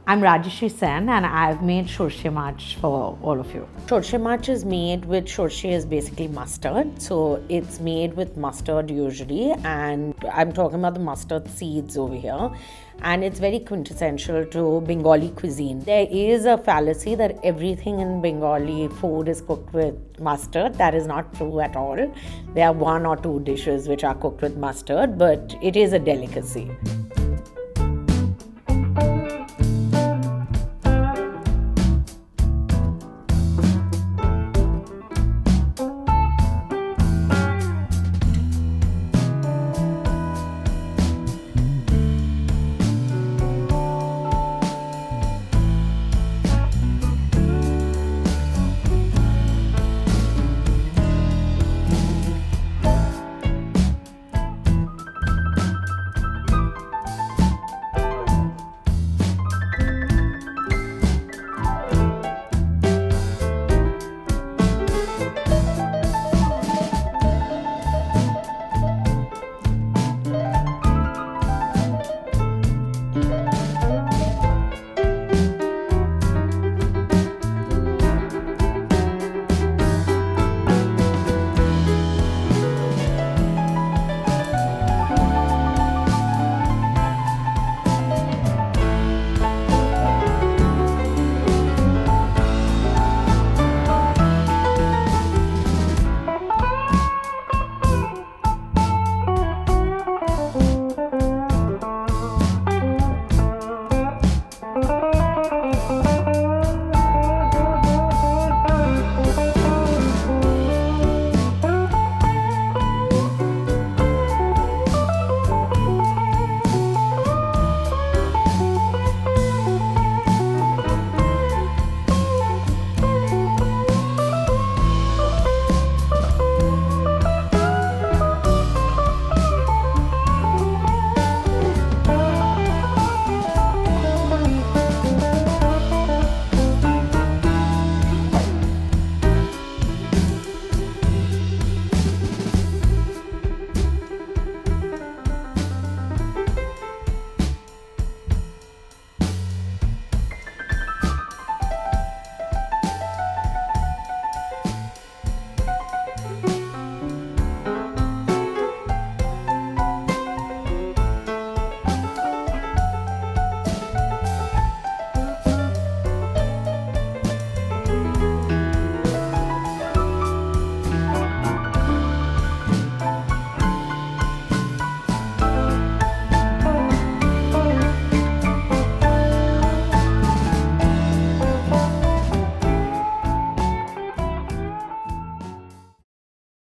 I'm Rajyasree Sen and I've made sarso maach for all of you. Sarso maach is made with, sarso is basically mustard. So it's made with mustard usually, and I'm talking about the mustard seeds over here. And it's very quintessential to Bengali cuisine. There is a fallacy that everything in Bengali food is cooked with mustard. That is not true at all. There are one or two dishes which are cooked with mustard, but it is a delicacy.